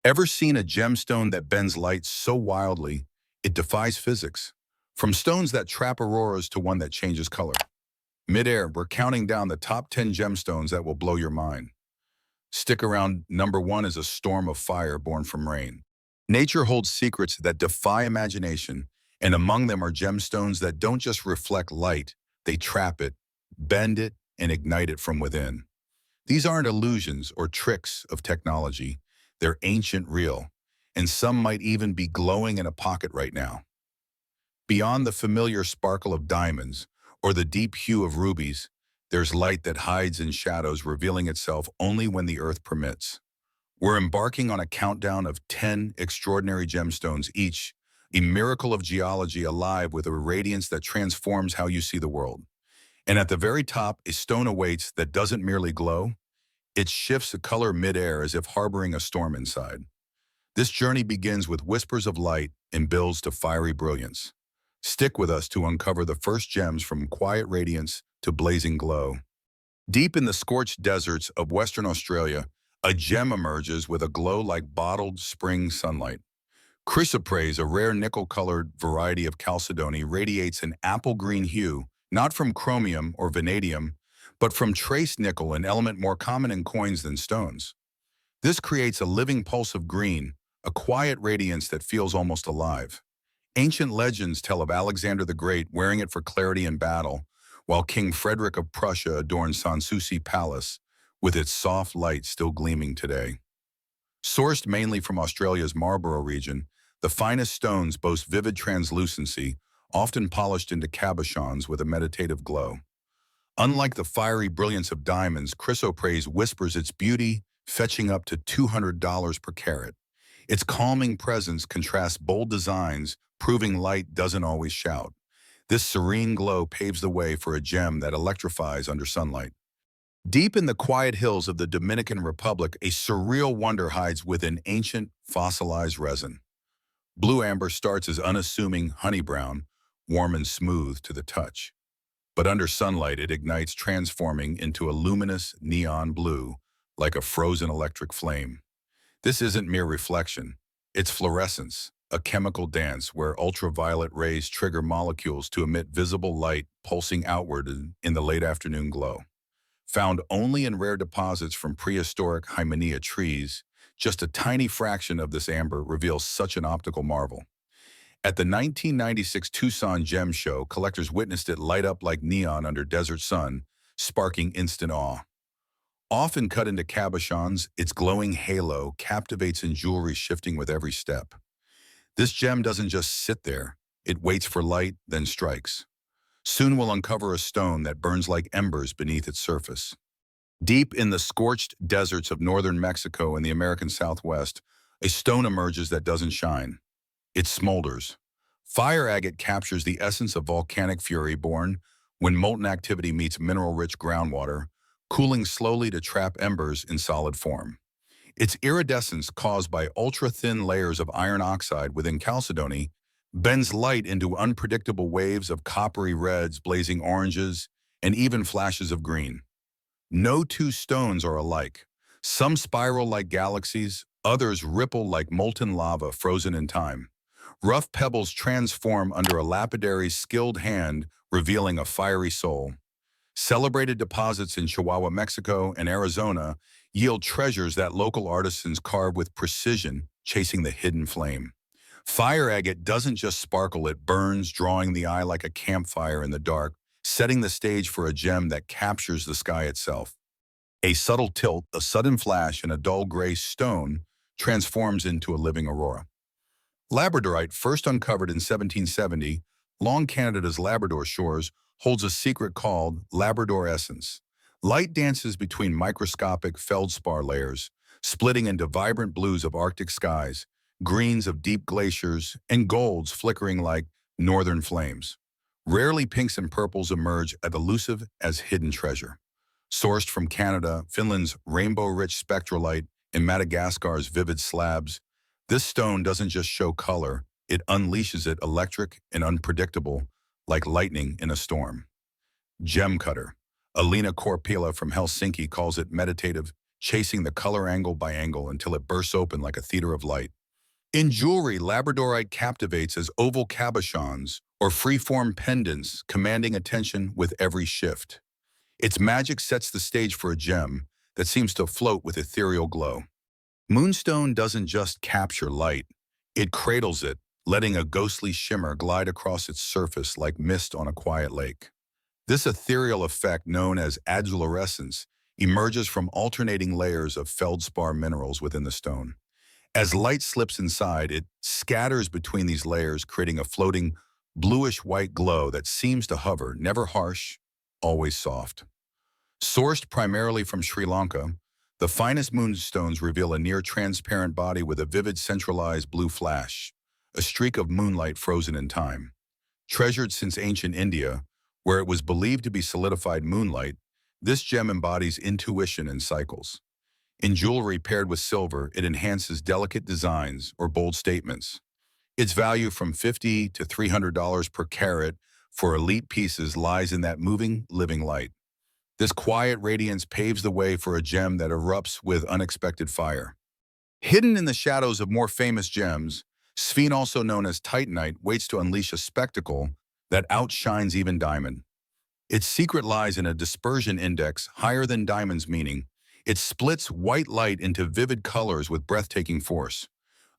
Ever seen a gemstone that bends light so wildly it defies physics? From stones that trap auroras to one that changes color. Midair, we're counting down the top 10 gemstones that will blow your mind. Stick around, number one is a storm of fire born from rain. Nature holds secrets that defy imagination, and among them are gemstones that don't just reflect light, they trap it, bend it, and ignite it from within. These aren't illusions or tricks of technology. They're ancient real, and some might even be glowing in a pocket right now. Beyond the familiar sparkle of diamonds or the deep hue of rubies, there's light that hides in shadows, revealing itself only when the earth permits. We're embarking on a countdown of 10 extraordinary gemstones, each a miracle of geology alive with a radiance that transforms how you see the world. And at the very top, a stone awaits that doesn't merely glow, it shifts a color midair as if harboring a storm inside. This journey begins with whispers of light and builds to fiery brilliance. Stick with us to uncover the first gems from quiet radiance to blazing glow. Deep in the scorched deserts of Western Australia, a gem emerges with a glow like bottled spring sunlight. Chrysoprase, a rare nickel-colored variety of chalcedony, radiates an apple-green hue, not from chromium or vanadium, but from trace nickel, an element more common in coins than stones. This creates a living pulse of green, a quiet radiance that feels almost alive. Ancient legends tell of Alexander the Great wearing it for clarity in battle, while King Frederick of Prussia adorned Sanssouci Palace, with its soft light still gleaming today. Sourced mainly from Australia's Marlborough region, the finest stones boast vivid translucency, often polished into cabochons with a meditative glow. Unlike the fiery brilliance of diamonds, chrysoprase whispers its beauty, fetching up to $200 per carat. Its calming presence contrasts bold designs, proving light doesn't always shout. This serene glow paves the way for a gem that electrifies under sunlight. Deep in the quiet hills of the Dominican Republic, a surreal wonder hides within ancient, fossilized resin. Blue amber starts as unassuming honey brown, warm and smooth to the touch. But under sunlight, it ignites, transforming into a luminous neon blue, like a frozen electric flame. This isn't mere reflection. It's fluorescence, a chemical dance where ultraviolet rays trigger molecules to emit visible light pulsing outward in the late afternoon glow. Found only in rare deposits from prehistoric Hymenaea trees, just a tiny fraction of this amber reveals such an optical marvel. At the 1996 Tucson Gem Show, collectors witnessed it light up like neon under desert sun, sparking instant awe. Often cut into cabochons, its glowing halo captivates in jewelry shifting with every step. This gem doesn't just sit there, it waits for light, then strikes. Soon we'll uncover a stone that burns like embers beneath its surface. Deep in the scorched deserts of northern Mexico and the American Southwest, a stone emerges that doesn't shine. It smolders. Fire agate captures the essence of volcanic fury born when molten activity meets mineral-rich groundwater, cooling slowly to trap embers in solid form. Its iridescence, caused by ultra-thin layers of iron oxide within chalcedony, bends light into unpredictable waves of coppery reds, blazing oranges, and even flashes of green. No two stones are alike. Some spiral like galaxies, others ripple like molten lava frozen in time. Rough pebbles transform under a lapidary's skilled hand, revealing a fiery soul. Celebrated deposits in Chihuahua, Mexico, and Arizona yield treasures that local artisans carve with precision, chasing the hidden flame. Fire agate doesn't just sparkle, it burns, drawing the eye like a campfire in the dark, setting the stage for a gem that captures the sky itself. A subtle tilt, a sudden flash, and a dull gray stone transforms into a living aurora. Labradorite, first uncovered in 1770, along Canada's Labrador shores, holds a secret called Labrador essence. Light dances between microscopic feldspar layers, splitting into vibrant blues of Arctic skies, greens of deep glaciers, and golds flickering like northern flames. Rarely pinks and purples emerge as elusive as hidden treasure. Sourced from Canada, Finland's rainbow-rich spectrolite, and Madagascar's vivid slabs, this stone doesn't just show color, it unleashes it electric and unpredictable, like lightning in a storm. Gem cutter. Alina Korpela from Helsinki calls it meditative, chasing the color angle by angle until it bursts open like a theater of light. In jewelry, Labradorite captivates as oval cabochons or free-form pendants, commanding attention with every shift. Its magic sets the stage for a gem that seems to float with ethereal glow. Moonstone doesn't just capture light, it cradles it, letting a ghostly shimmer glide across its surface like mist on a quiet lake. This ethereal effect, known as adularescence, emerges from alternating layers of feldspar minerals within the stone. As light slips inside, it scatters between these layers, creating a floating, bluish-white glow that seems to hover, never harsh, always soft. Sourced primarily from Sri Lanka, the finest moonstones reveal a near-transparent body with a vivid centralized blue flash, a streak of moonlight frozen in time. Treasured since ancient India, where it was believed to be solidified moonlight, this gem embodies intuition and cycles. In jewelry paired with silver, it enhances delicate designs or bold statements. Its value from $50 to $300 per carat for elite pieces lies in that moving, living light. This quiet radiance paves the way for a gem that erupts with unexpected fire. Hidden in the shadows of more famous gems, Sphene, also known as Titanite, waits to unleash a spectacle that outshines even diamond. Its secret lies in a dispersion index higher than diamond's, meaning it splits white light into vivid colors with breathtaking force.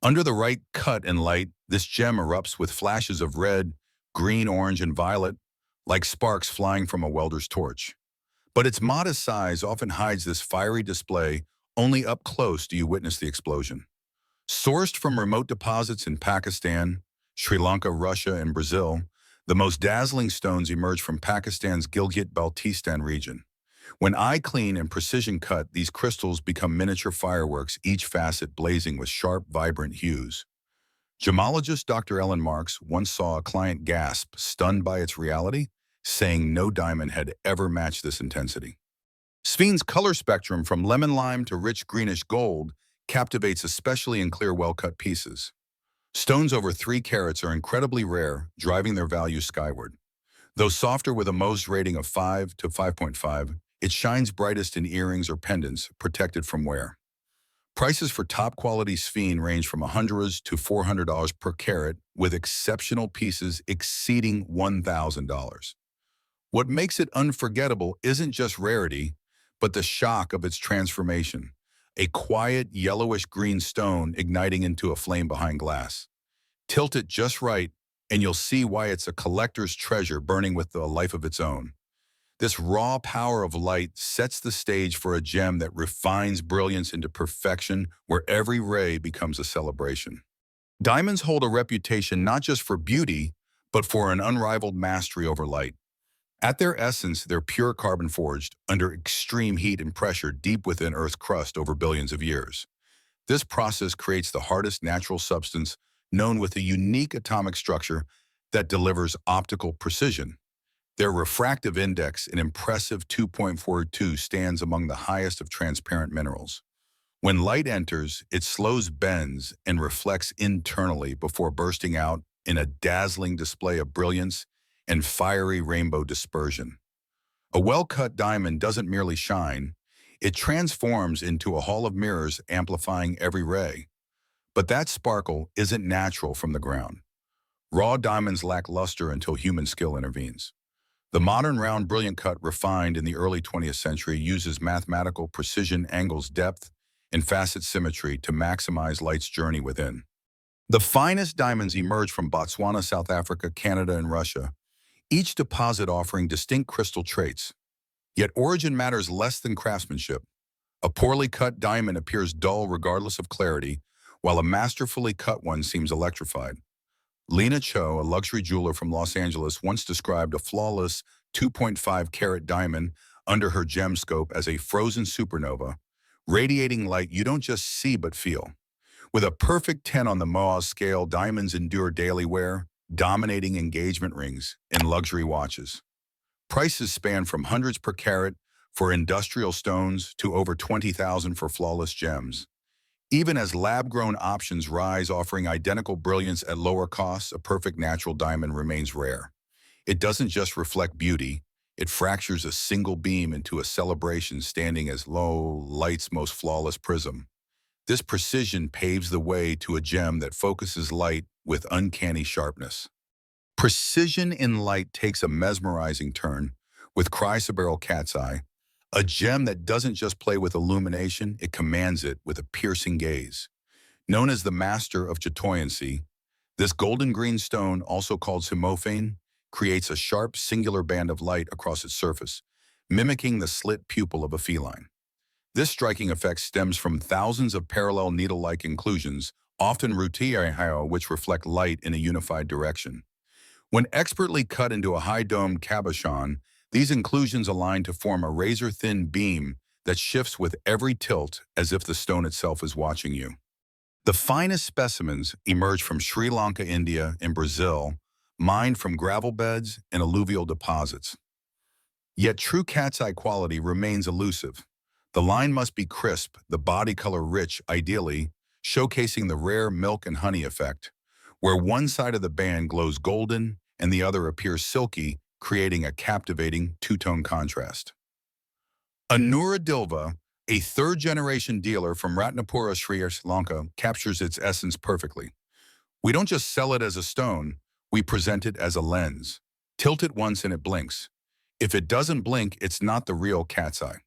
Under the right cut and light, this gem erupts with flashes of red, green, orange, and violet, like sparks flying from a welder's torch. But its modest size often hides this fiery display. Only up close do you witness the explosion. Sourced from remote deposits in Pakistan, Sri Lanka, Russia, and Brazil, the most dazzling stones emerge from Pakistan's Gilgit-Baltistan region. When eye-clean and precision-cut, these crystals become miniature fireworks, each facet blazing with sharp, vibrant hues. Gemologist Dr. Ellen Marks once saw a client gasp, stunned by its reality, saying no diamond had ever matched this intensity. Sphene's color spectrum, from lemon lime to rich greenish gold, captivates especially in clear, well-cut pieces. Stones over 3 carats are incredibly rare, driving their value skyward. Though softer with a Mohs rating of 5 to 5.5, it shines brightest in earrings or pendants, protected from wear. Prices for top-quality Sphene range from $100 to $400 per carat, with exceptional pieces exceeding $1,000. What makes it unforgettable isn't just rarity, but the shock of its transformation. A quiet, yellowish-green stone igniting into a flame behind glass. Tilt it just right, and you'll see why it's a collector's treasure burning with a life of its own. This raw power of light sets the stage for a gem that refines brilliance into perfection, where every ray becomes a celebration. Diamonds hold a reputation not just for beauty, but for an unrivaled mastery over light. At their essence, they're pure carbon forged under extreme heat and pressure deep within Earth's crust over billions of years. This process creates the hardest natural substance, known with a unique atomic structure that delivers optical precision. Their refractive index, an impressive 2.42, stands among the highest of transparent minerals. When light enters, it slows, bends, and reflects internally before bursting out in a dazzling display of brilliance and fiery rainbow dispersion. A well-cut diamond doesn't merely shine, it transforms into a hall of mirrors, amplifying every ray. But that sparkle isn't natural from the ground. Raw diamonds lack luster until human skill intervenes. The modern round brilliant cut, refined in the early 20th century, uses mathematical precision, angles, depth, and facet symmetry to maximize light's journey within. The finest diamonds emerge from Botswana, South Africa, Canada, and Russia, each deposit offering distinct crystal traits. Yet origin matters less than craftsmanship. A poorly cut diamond appears dull regardless of clarity, while a masterfully cut one seems electrified. Lena Cho, a luxury jeweler from Los Angeles, once described a flawless 2.5-carat diamond under her gemscope as a frozen supernova, radiating light you don't just see but feel. With a perfect 10 on the Mohs scale, diamonds endure daily wear, dominating engagement rings and luxury watches. Prices span from hundreds per carat for industrial stones to over $20,000 for flawless gems. Even as lab-grown options rise, offering identical brilliance at lower costs, a perfect natural diamond remains rare. It doesn't just reflect beauty, It fractures a single beam into a celebration standing as low light's most flawless prism. This precision paves the way to a gem that focuses light with uncanny sharpness. Precision in light takes a mesmerizing turn with Chrysoberyl cat's eye, a gem that doesn't just play with illumination, it commands it with a piercing gaze. Known as the master of chatoyancy, this golden green stone, also called Sphene, creates a sharp, singular band of light across its surface, mimicking the slit pupil of a feline. This striking effect stems from thousands of parallel needle-like inclusions, often routine, which reflect light in a unified direction. When expertly cut into a high-domed cabochon, these inclusions align to form a razor-thin beam that shifts with every tilt as if the stone itself is watching you. The finest specimens emerge from Sri Lanka, India, and Brazil, mined from gravel beds and alluvial deposits. Yet true cat's eye quality remains elusive. The line must be crisp, the body color rich, ideally, showcasing the rare milk and honey effect, where one side of the band glows golden and the other appears silky, creating a captivating two-tone contrast. Anura Dilva, a third-generation dealer from Ratnapura, Sri Lanka, captures its essence perfectly. We don't just sell it as a stone, we present it as a lens. Tilt it once and it blinks. If it doesn't blink, it's not the real cat's eye.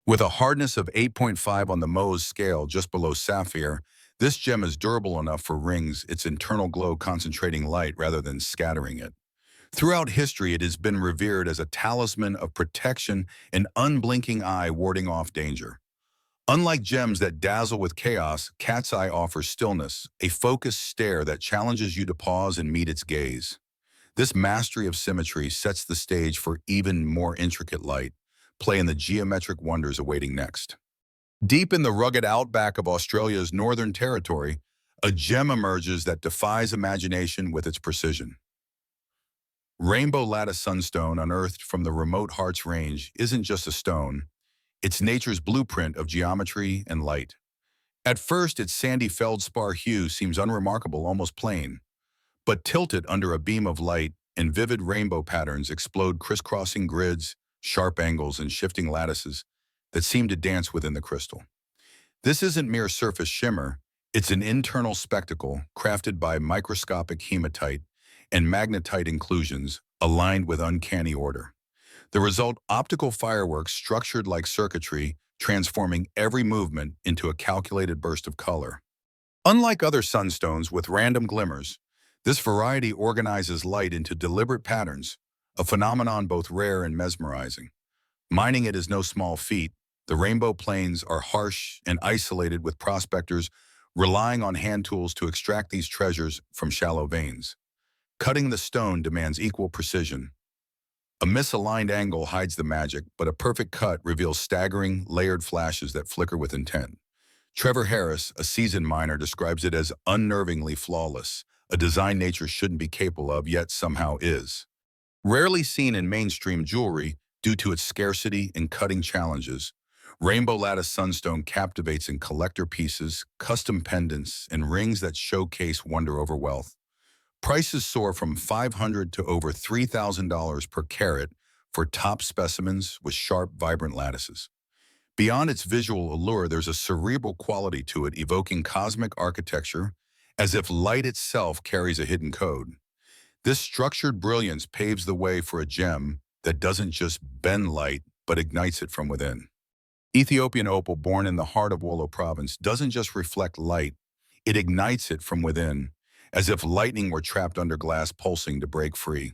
With a hardness of 8.5 on the Mohs scale just below sapphire, this gem is durable enough for rings, its internal glow concentrating light rather than scattering it. Throughout history, it has been revered as a talisman of protection, an unblinking eye warding off danger. Unlike gems that dazzle with chaos, cat's eye offers stillness, a focused stare that challenges you to pause and meet its gaze. This mastery of symmetry sets the stage for even more intricate light, play in the geometric wonders awaiting next. Deep in the rugged outback of Australia's Northern Territory, a gem emerges that defies imagination with its precision. Rainbow Lattice Sunstone, unearthed from the remote Harts Range, isn't just a stone, it's nature's blueprint of geometry and light. At first, its sandy feldspar hue seems unremarkable, almost plain. But tilted under a beam of light and vivid rainbow patterns explode crisscrossing grids, sharp angles, and shifting lattices that seem to dance within the crystal. This isn't mere surface shimmer, it's an internal spectacle crafted by microscopic hematite and magnetite inclusions aligned with uncanny order. The result, optical fireworks structured like circuitry, transforming every movement into a calculated burst of color. Unlike other sunstones with random glimmers, this variety organizes light into deliberate patterns, a phenomenon both rare and mesmerizing. Mining it is no small feat. The rainbow plains are harsh and isolated, with prospectors relying on hand tools to extract these treasures from shallow veins. Cutting the stone demands equal precision. A misaligned angle hides the magic, but a perfect cut reveals staggering, layered flashes that flicker with intent. Trevor Harris, a seasoned miner, describes it as unnervingly flawless, a design nature shouldn't be capable of, yet somehow is. Rarely seen in mainstream jewelry due to its scarcity and cutting challenges, Rainbow Lattice Sunstone captivates in collector pieces, custom pendants, and rings that showcase wonder over wealth. Prices soar from $500 to over $3,000 per carat for top specimens with sharp, vibrant lattices. Beyond its visual allure, there's a cerebral quality to it, evoking cosmic architecture, as if light itself carries a hidden code. This structured brilliance paves the way for a gem that doesn't just bend light, but ignites it from within. Ethiopian Opal, born in the heart of Wollo province, doesn't just reflect light, it ignites it from within, as if lightning were trapped under glass pulsing to break free.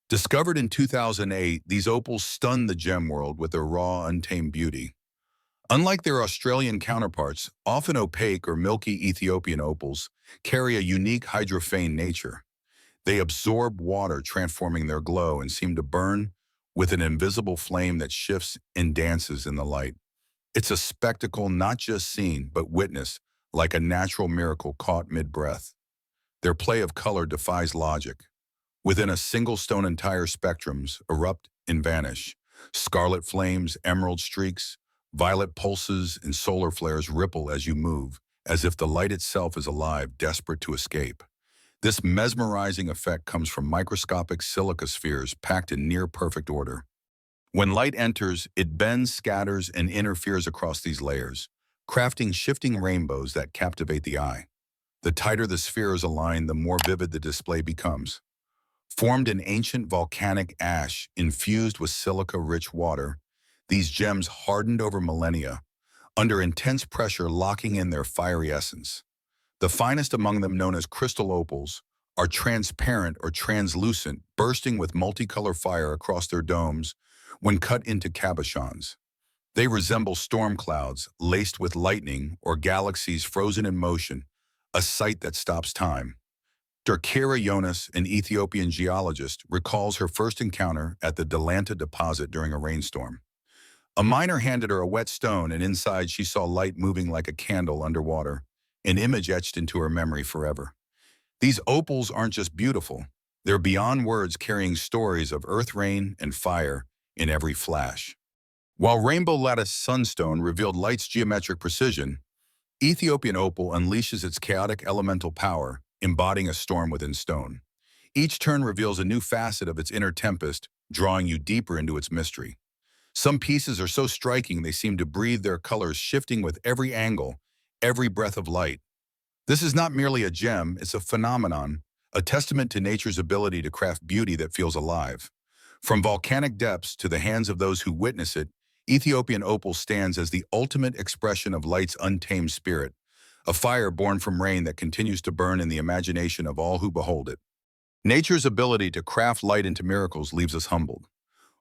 Discovered in 2008, these opals stun the gem world with their raw, untamed beauty. Unlike their Australian counterparts, often opaque or milky, Ethiopian opals carry a unique hydrophane nature. They absorb water, transforming their glow, and seem to burn with an invisible flame that shifts and dances in the light. It's a spectacle not just seen, but witnessed, like a natural miracle caught mid-breath. Their play of color defies logic. Within a single stone, entire spectrums erupt and vanish. Scarlet flames, emerald streaks, violet pulses, and solar flares ripple as you move, as if the light itself is alive, desperate to escape. This mesmerizing effect comes from microscopic silica spheres packed in near-perfect order. When light enters, it bends, scatters, and interferes across these layers, crafting shifting rainbows that captivate the eye. The tighter the sphere is aligned, the more vivid the display becomes. Formed in ancient volcanic ash infused with silica-rich water, these gems hardened over millennia, under intense pressure locking in their fiery essence. The finest among them, known as crystal opals, are transparent or translucent, bursting with multicolor fire across their domes when cut into cabochons. They resemble storm clouds laced with lightning or galaxies frozen in motion, a sight that stops time. Durkira Jonas, an Ethiopian geologist, recalls her first encounter at the Delanta deposit during a rainstorm. A miner handed her a wet stone, and inside she saw light moving like a candle underwater, an image etched into her memory forever. These opals aren't just beautiful, they're beyond words, carrying stories of earth, rain, and fire in every flash. While Rainbow Lattice Sunstone revealed light's geometric precision, Ethiopian Opal unleashes its chaotic elemental power, embodying a storm within stone. Each turn reveals a new facet of its inner tempest, drawing you deeper into its mystery. Some pieces are so striking they seem to breathe, their colors shifting with every angle, every breath of light. This is not merely a gem, it's a phenomenon, a testament to nature's ability to craft beauty that feels alive. From volcanic depths to the hands of those who witness it, Ethiopian Opal stands as the ultimate expression of light's untamed spirit, a fire born from rain that continues to burn in the imagination of all who behold it. Nature's ability to craft light into miracles leaves us humbled.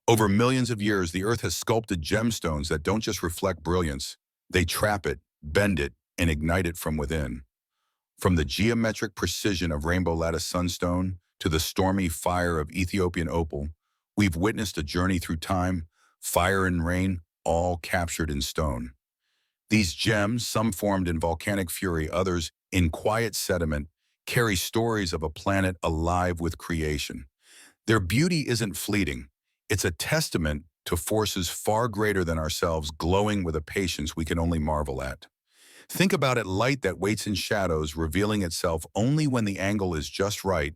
Over millions of years, the earth has sculpted gemstones that don't just reflect brilliance, they trap it, bend it, and ignite it from within. From the geometric precision of Rainbow Lattice Sunstone to the stormy fire of Ethiopian Opal, we've witnessed a journey through time, fire and rain, all captured in stone. These gems, some formed in volcanic fury, others in quiet sediment, carry stories of a planet alive with creation. Their beauty isn't fleeting. It's a testament to forces far greater than ourselves, glowing with a patience we can only marvel at. Think about it: light that waits in shadows, revealing itself only when the angle is just right,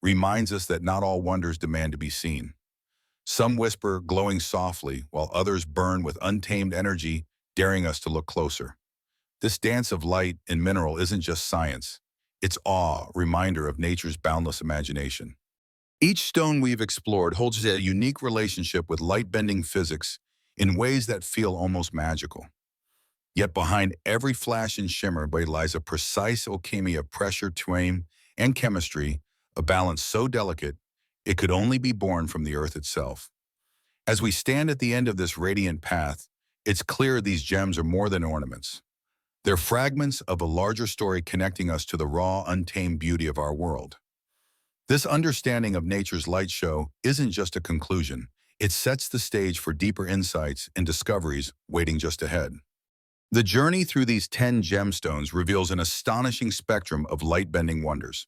reminds us that not all wonders demand to be seen. Some whisper, glowing softly, while others burn with untamed energy, daring us to look closer. This dance of light and mineral isn't just science. It's awe, reminder of nature's boundless imagination. Each stone we've explored holds a unique relationship with light-bending physics in ways that feel almost magical. Yet behind every flash and shimmer lies a precise alchemy of pressure, time, and chemistry, a balance so delicate it could only be born from the earth itself. As we stand at the end of this radiant path, it's clear these gems are more than ornaments. They're fragments of a larger story connecting us to the raw, untamed beauty of our world. This understanding of nature's light show isn't just a conclusion. It sets the stage for deeper insights and discoveries waiting just ahead. The journey through these 10 gemstones reveals an astonishing spectrum of light-bending wonders.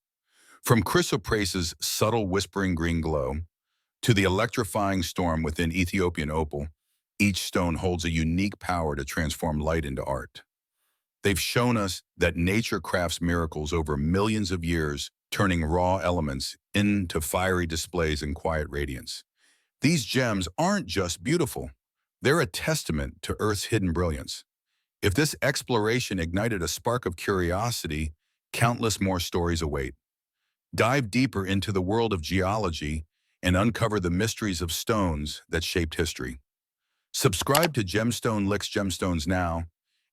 From Chrysoprase's subtle whispering green glow to the electrifying storm within Ethiopian Opal, each stone holds a unique power to transform light into art. They've shown us that nature crafts miracles over millions of years, turning raw elements into fiery displays and quiet radiance. These gems aren't just beautiful, they're a testament to Earth's hidden brilliance. If this exploration ignited a spark of curiosity, countless more stories await. Dive deeper into the world of geology and uncover the mysteries of stones that shaped history. Subscribe to Gemstone Licks Gemstones now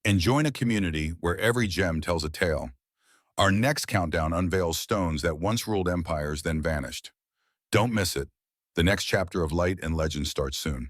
and join a community where every gem tells a tale. Our next countdown unveils stones that once ruled empires then vanished. Don't miss it. The next chapter of light and legend starts soon.